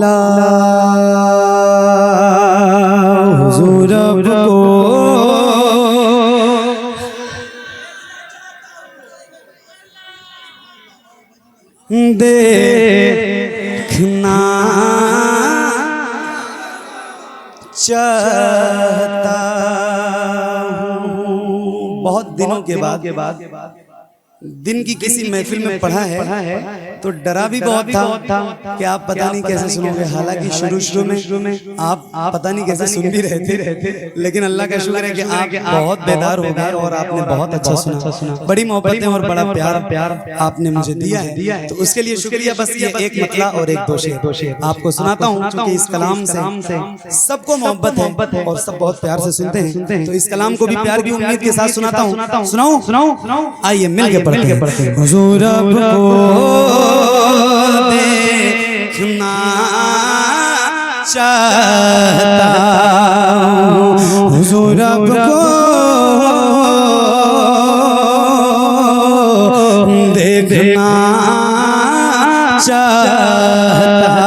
ला हुजूर को देखना चाहता हूँ। बहुत दिनों के बाद दिन की किसी महफिल में पढ़ा है तो डरा भी बहुत था कि आप पता नहीं कैसे सुनोगे। हालांकि शुरू में आप पता नहीं कैसे सुन भी रहे थे, लेकिन अल्लाह का शुक्र है कि आप बहुत बेदार हो गए और आपने बहुत अच्छा सुना। बड़ी मोहब्बतें और बड़ा प्यार आपने मुझे दिया है, तो उसके लिए शुक्रिया। बस ये एक मतला और एक दो शेर आपको सुनाता हूँ, क्योंकि इस कलाम से सबको मोहब्बत है और सब बहुत प्यार से सुनते हैं, तो इस कलाम को भी प्यार की उम्मीद के साथ सुनाता हूँ। सुनाऊं? आइए मिलके पढ़ते हैं। हुजूर को देखना चाहता हूँ, हुजूर को देखना चाहता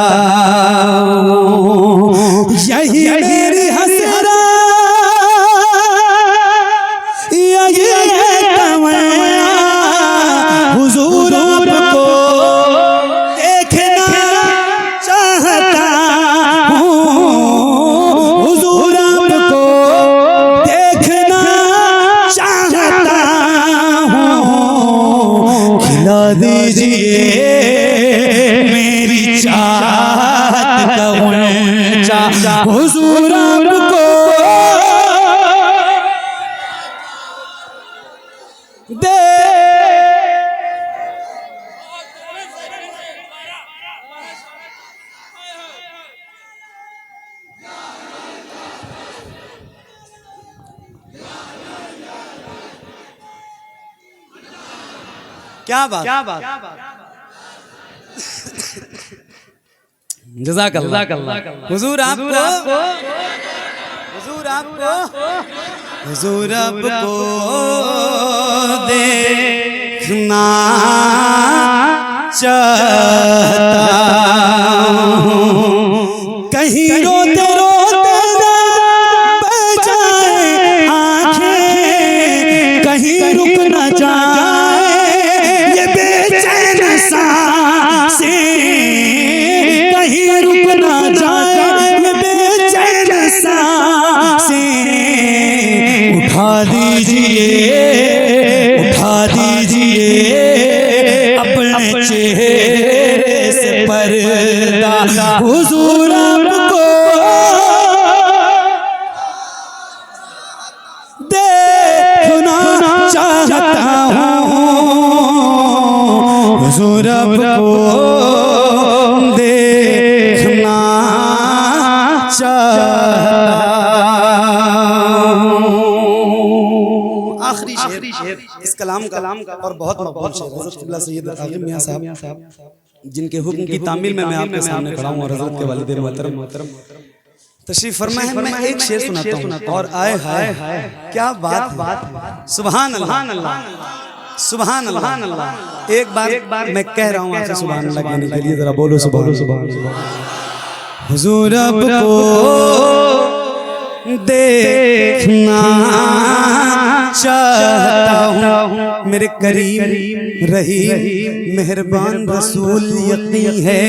हूँ। यही मेरी हसरत, यही तमन्ना, हुजूर को देखना चाहता हूँ, हुजूर को देखना चाहता हूँ। खिला दीजिए मेरी चाहत का ग़ुंचा, हुजूर को दे। क्या बात जज़ाकल्लाह। हुजूर आपको देखना चाहता हूँ। कहीं रोते बह जाए आँखें, कहीं रुक न जाए ये बेचैन सांसें, कहीं रुक न जाए ये बेचैन सांसें। उठा दीजिए अपने चेहरे से पर्दा, हुजूर को देखना चाहता हूँ, हुजूर को देखना चाहता हूँ। आखिरी शेर इस कलाम का और बहुत मकबूल शेर हज़रत क़िबला सैयद आग़िम मियां साहब, जिनके हुक्म की तामील में मैं आपके सामने खड़ा हूँ, और हज़रत के वालिद मोहतरम तशरीफ फरमा है। मैं एक शेर सुनाता हूँ और आए हाय क्या बात, सुभान अल्लाह, सुभान अल्लाह। एक बार मैं कह रहा हूँ आपसे सुभान अल्लाह कहने के लिए, जरा बोलो सुभान अल्लाह। हुजूर को देखना चाहता हूँ, मेरे करीम रहीम मेहरबान रसूल यकीन है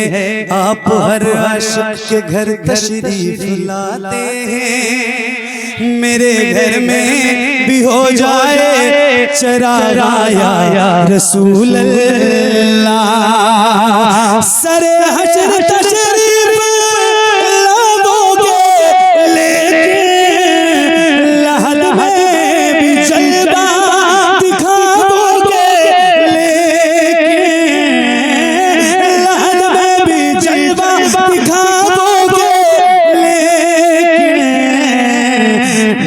आप हर आशिक के घर तशरीफ लाते हैं। मेरे घर में भी हो जाए चराया रसूल अल्लाह। सरे हशर तशरीफ लाओगे लेके लहद में भी जलवा दिखाओगे, लेके लहद में भी जलवा दिखाओगे, लेके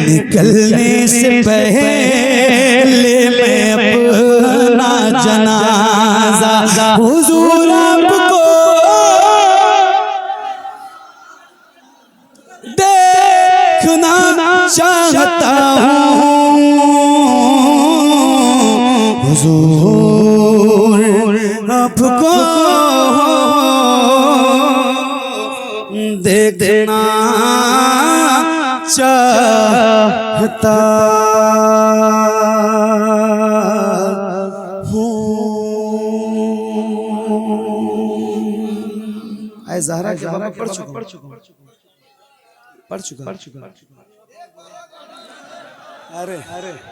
निकलने से पहले मैं अपना जनाजा हुजूर आपको देखना चाहता हूँ, हुजूर आपको देखना चाहता हूँ। ऐ ज़हरा के बाबा पढ़ चुका। अरे